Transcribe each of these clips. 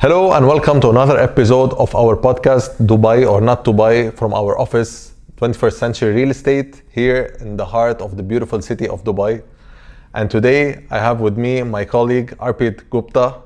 Hello and welcome to another episode of our podcast, Dubai or Not Dubai, from our office, 21st Century Real Estate, here in the heart of the beautiful city of Dubai. And today I have with me my colleague Arpit Gupta,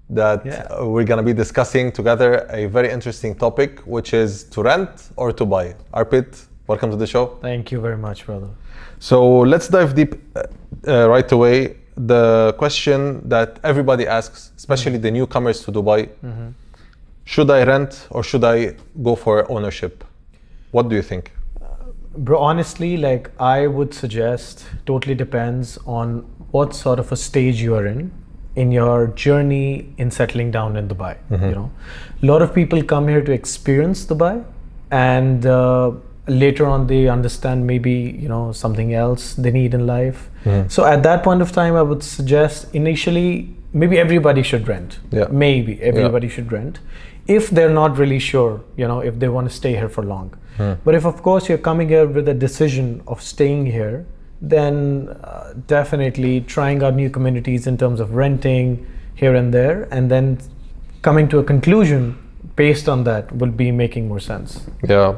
that we're going to be discussing together a very interesting topic, which is to rent or to buy. Arpit, welcome to the show. Thank you very much, brother. So let's dive deep right away. The question that everybody asks, especially the newcomers to Dubai, should I rent or should I go for ownership? What do you think? Bro, honestly, I would suggest, totally depends on what sort of a stage you are in your journey in settling down in Dubai. You know, a lot of people come here to experience Dubai, and later on they understand maybe something else they need in life. So at that point of time, I would suggest initially maybe everybody should rent. Maybe everybody should rent if they're not really sure, if they want to stay here for long. But if of course you're coming here with a decision of staying here, then definitely trying out new communities in terms of renting here and there, and then coming to a conclusion based on that will be making more sense. Yeah,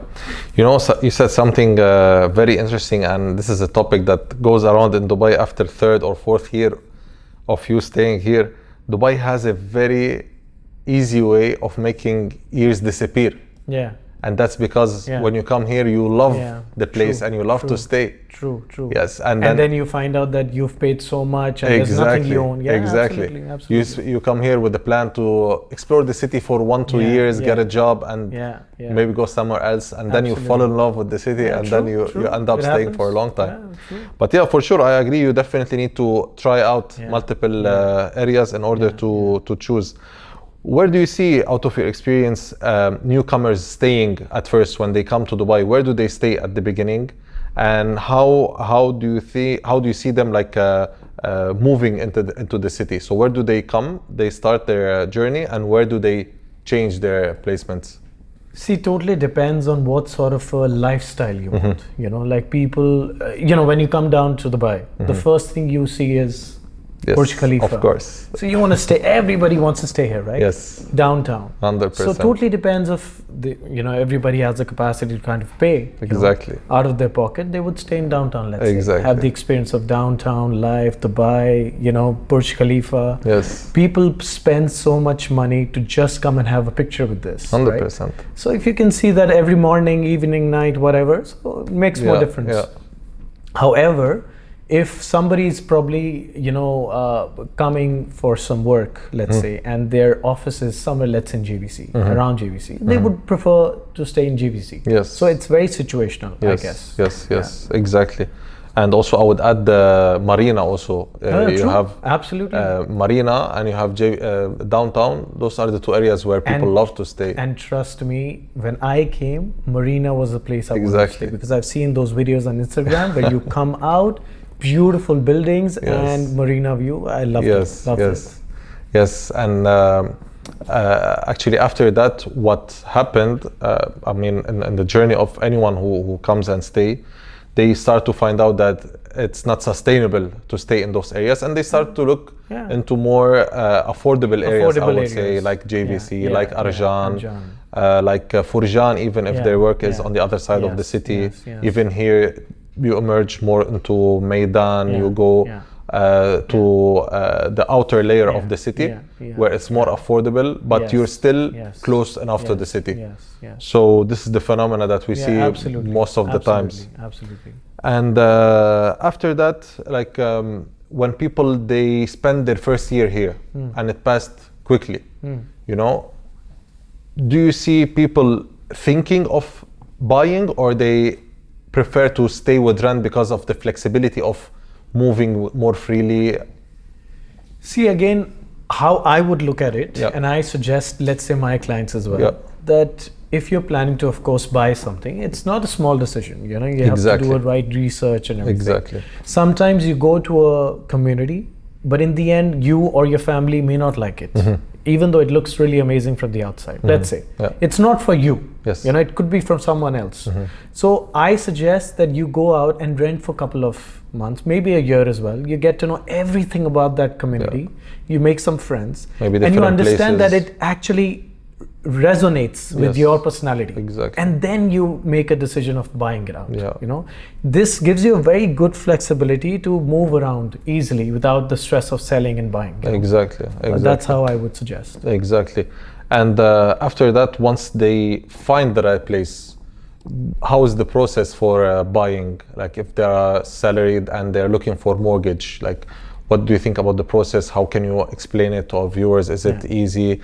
you said something very interesting, and this is a topic that goes around in Dubai after third or fourth year of you staying here. Dubai has a very easy way of making years disappear. And that's because when you come here, you love the place and you love to stay. True. Yes, and then you find out that you've paid so much and there's nothing you own. Exactly. Absolutely. You come here with the plan to explore the city for 1-2 years, get a job, and maybe go somewhere else, and then you fall in love with the city, and then you end up staying for a long time. But yeah, for sure, I agree. You definitely need to try out multiple areas in order to choose. Where do you see, out of your experience, newcomers staying at first when they come to Dubai? Where do they stay at the beginning, and how do you see them moving into the city? So where do they come? They start their journey, and where do they change their placements? See, totally depends on what sort of a lifestyle you want. People, when you come down to Dubai, the first thing you see is Burj Khalifa. Of course. So you want to stay, everybody wants to stay here, right? Yes. Downtown. 100%. So totally depends of everybody has the capacity to kind of pay. Exactly. Out of their pocket, they would stay in downtown, let's say. Have the experience of downtown life, Dubai, Burj Khalifa. Yes. People spend so much money to just come and have a picture with this. 100%. Right? So if you can see that every morning, evening, night, whatever, so it makes more difference. Yeah. However, if somebody is probably, coming for some work, let's say, and their office is somewhere, let's say in JVC, around JVC, they would prefer to stay in JVC. Yes. So it's very situational, I guess. Yes, exactly. And also I would add the Marina also. You have absolutely Marina, and you have downtown. Those are the two areas where people love to stay. And trust me, when I came, Marina was the place I wanted to stay, because I've seen those videos on Instagram where you come out, beautiful buildings and marina view. I loved it. Yes, and actually after that, what happened, in the journey of anyone who comes and stay, they start to find out that it's not sustainable to stay in those areas, and they start to look into more affordable areas, I would say, like JVC, like Arjan, like Furjan, even if their work is on the other side of the city. Even here, you emerge more into Maidan, you go to the outer layer of the city, where it's more affordable, but you're still close enough to the city. So this is the phenomena that we see most of the times. Absolutely. And after that, when people, they spend their first year here, and it passed quickly, do you see people thinking of buying, or they prefer to stay with rent because of the flexibility of moving more freely? See, again, how I would look at it, and I suggest, let's say, my clients as well, that if you're planning to, of course, buy something, it's not a small decision. You have to do a right research and everything. Exactly. Sometimes you go to a community, but in the end, you or your family may not like it. Even though it looks really amazing from the outside, let's say. It's not for you. Yes. It could be from someone else. So I suggest that you go out and rent for a couple of months, maybe a year as well. You get to know everything about that community. You make some friends, maybe and you understand that it actually resonates with your personality. Exactly. And then you make a decision of buying it out. You know, this gives you a very good flexibility to move around easily without the stress of selling and buying. Exactly. That's how I would suggest. Exactly. And after that, once they find the right place, how is the process for buying? Like if they are salaried and they're looking for mortgage, like what do you think about the process? How can you explain it to our viewers? Is it easy?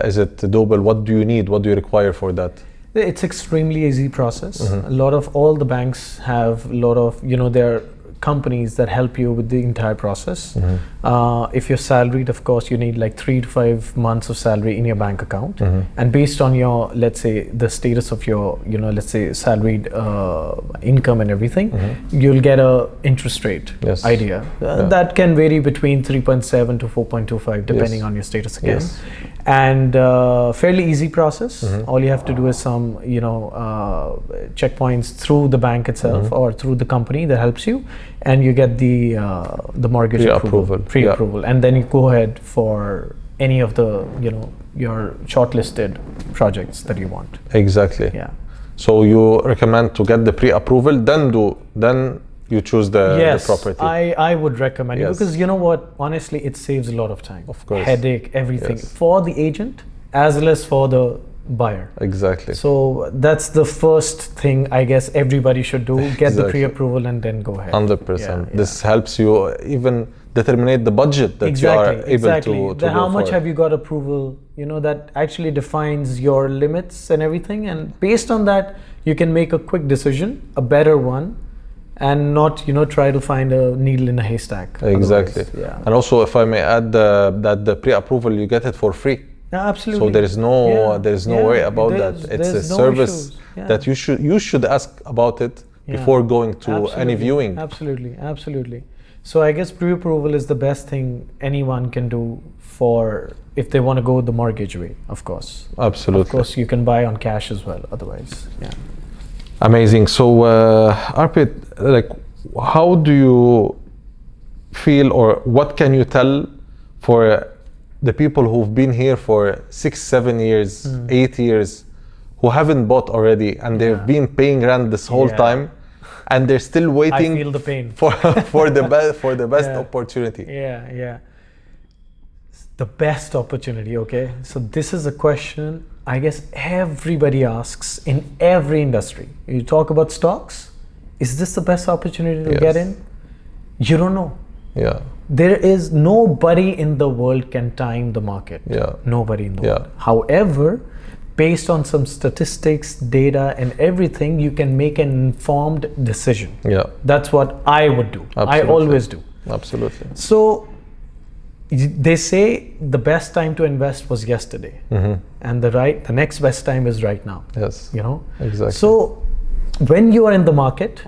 Is it doable? What do you need? What do you require for that? It's extremely easy process. A lot of all the banks have a lot of, their companies that help you with the entire process. If you're salaried, of course, you need like 3 to 5 months of salary in your bank account. And based on your, let's say, the status of your, let's say salaried income and everything, you'll get a interest rate idea. That can vary between 3.7 to 4.25 depending on your status again. And fairly easy process. All you have to do is some, checkpoints through the bank itself or through the company that helps you, and you get the mortgage pre-approval, and then you go ahead for any of the, your shortlisted projects that you want. Exactly. So you recommend to get the pre-approval, then you choose the property. I would recommend it because you know what, honestly, it saves a lot of time. Of course. Headache, everything for the agent as well as for the buyer. Exactly. So that's the first thing I guess everybody should do, get the pre-approval and then go ahead. 100%. This helps you even determine the budget that you are able to go how much for. Have you got approval, that actually defines your limits and everything, and based on that you can make a quick decision, a better one, and not try to find a needle in a haystack. Exactly. And also, if I may add, that the pre-approval you get it for free. Absolutely. So there is no worry about that. It's a service that you should ask about it before going to any viewing. Absolutely. So I guess pre-approval is the best thing anyone can do for if they want to go the mortgage way, of course. Absolutely. Of course, you can buy on cash as well. Otherwise, Amazing. So Arpit, like, how do you feel, or what can you tell for the people who've been here for 6, 7 years, 8 years, who haven't bought already, and they've been paying rent this whole time, and they're still waiting I feel the pain. for the best opportunity? The best opportunity, okay? So this is a question I guess everybody asks in every industry. You talk about stocks, is this the best opportunity to get in? You don't know. There is nobody in the world can time the market. Nobody in the world. However, based on some statistics, data, and everything, you can make an informed decision. That's what I would do. I always do. Absolutely. So they say the best time to invest was yesterday, and the next best time is right now. Exactly. So when you are in the market,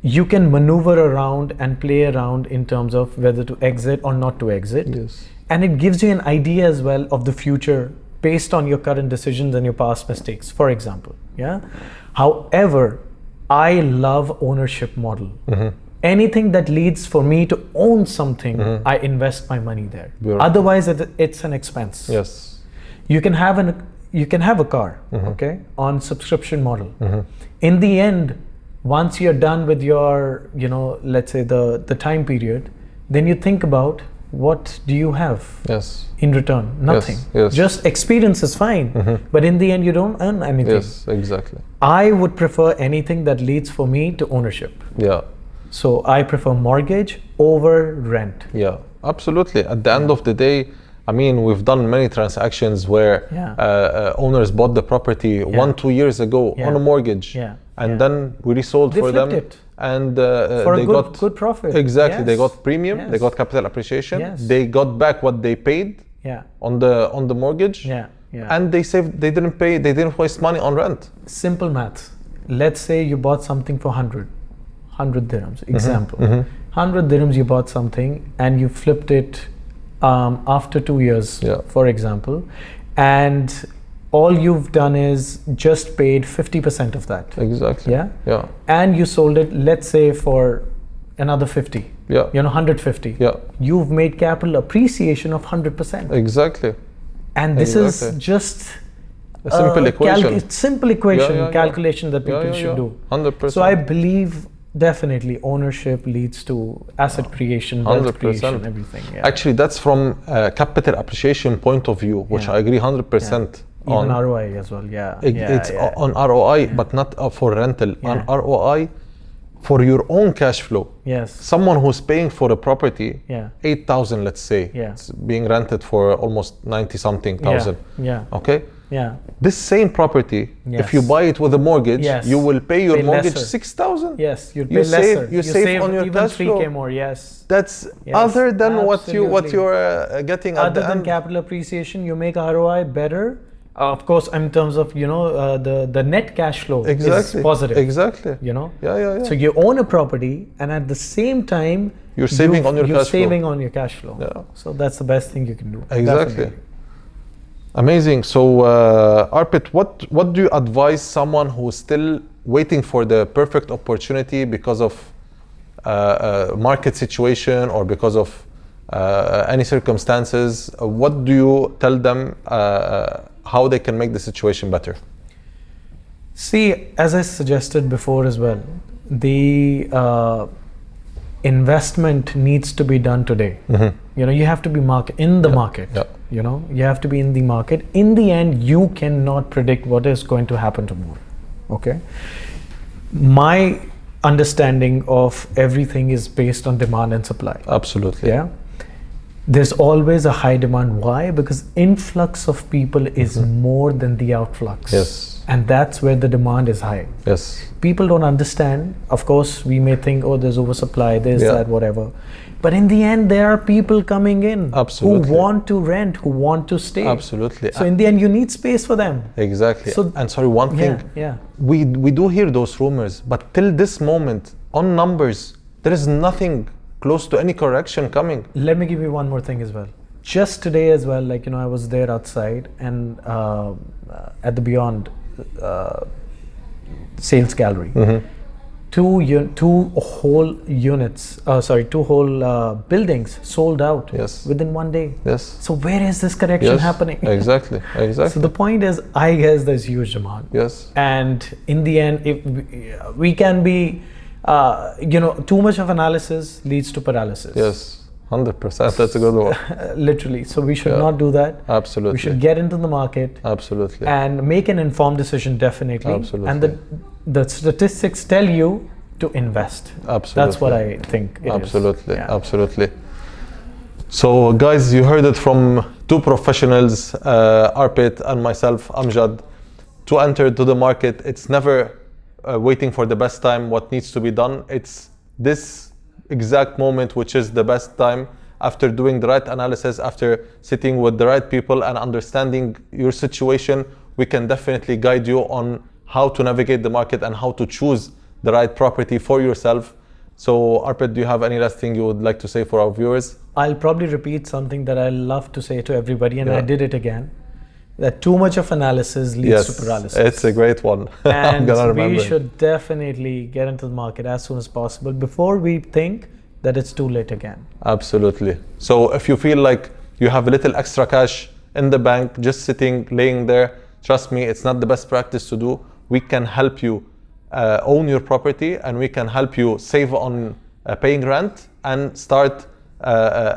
you can maneuver around and play around in terms of whether to exit or not to exit. And it gives you an idea as well of the future based on your current decisions and your past mistakes, for example. However, I love ownership model. Anything that leads for me to own something, I invest my money there. Otherwise, it's an expense. You can have a car, okay, on subscription model. In the end, once you're done with your, let's say the time period, then you think about what do you have in return? Nothing. Just experience is fine, but in the end, you don't earn anything. Exactly. I would prefer anything that leads for me to ownership. So I prefer mortgage over rent. Absolutely. At the end of the day, I mean, we've done many transactions where owners bought the property 1-2 years ago on a mortgage, and then we resold for them, and they got good profit. Exactly. They got premium. They got capital appreciation. They got back what they paid on the mortgage, and they saved. They didn't waste money on rent. Simple math. Let's say you bought something for 100 dirhams, example. 100 dirhams you bought something and you flipped it after 2 years, for example, and all you've done is just paid 50% of that. Exactly. And you sold it, let's say, for another 50. Yeah. 150. Yeah. You've made capital appreciation of 100%. Exactly. And this is just a simple equation. Simple equation, calculation that people should do. 100%. So I believe definitely ownership leads to asset creation, wealth creation, everything. Yeah. Actually, that's from a capital appreciation point of view, which I agree 100% on. Even ROI as well, It's on ROI, but not for rental. On ROI for your own cash flow. Yes. Someone who's paying for a property, 8,000, let's say, it's being rented for almost 90 something thousand. Okay. Yeah. This same property, if you buy it with a mortgage, you will pay your mortgage 6,000. Yes, you'll pay lesser. You save on your even cash flow. 3K more. Yes. That's other than what you're getting at the end. Other than capital appreciation, you make ROI better. Of course, in terms of the net cash flow is positive. Exactly. So you own a property, and at the same time you're saving on your cash flow. Yeah. So that's the best thing you can do. Exactly. Definitely. Amazing. So Arpit, what do you advise someone who's still waiting for the perfect opportunity because of market situation or because of any circumstances? What do you tell them how they can make the situation better? See, as I suggested before as well, the investment needs to be done today. You have to be in the market. You have to be in the market. In the end, you cannot predict what is going to happen tomorrow. Okay. My understanding of everything is based on demand and supply. Absolutely. Yeah. There's always a high demand. Why? Because influx of people is more than the outflux. Yes. And that's where the demand is high. Yes. People don't understand. Of course, we may think, oh, there's oversupply, there's that, whatever. But in the end, there are people coming in who want to rent, who want to stay. Absolutely. So in the end, you need space for them. Exactly. So, and sorry, one thing. We do hear those rumors, but till this moment, on numbers, there is nothing close to any correction coming. Let me give you one more thing as well. Just today as well, I was there outside and at the Beyond sales gallery. Two whole buildings sold out within one day. Yes. So where is this correction happening? Exactly. So the point is, I guess there's huge demand. Yes. And in the end, if we can be, too much of analysis leads to paralysis. Yes. 100%. That's a good one. Literally. So we should not do that. Absolutely. We should get into the market. Absolutely. And make an informed decision, definitely. Absolutely. And the statistics tell you to invest. Absolutely. That's what I think it Absolutely. Is. Absolutely. So guys, you heard it from two professionals, Arpit and myself, Amjad. To enter to the market, it's never waiting for the best time, what needs to be done. It's this exact moment which is the best time, after doing the right analysis, after sitting with the right people and understanding your situation. We can definitely guide you on how to navigate the market and how to choose the right property for yourself. So Arpit, do you have any last thing you would like to say for our viewers? I'll probably repeat something that I love to say to everybody, and I did it again, that too much of analysis leads to paralysis. It's a great one. And we should definitely get into the market as soon as possible before we think that it's too late again. Absolutely. So if you feel like you have a little extra cash in the bank, just sitting, laying there, trust me, it's not the best practice to do. We can help you own your property, and we can help you save on paying rent and start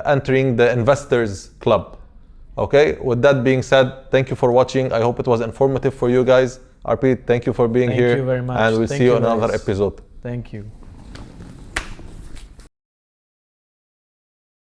entering the investors club. Okay, with that being said, thank you for watching. I hope it was informative for you guys. Arpit, thank you for being here. Thank you very much. And we'll see you in another episode. Thank you.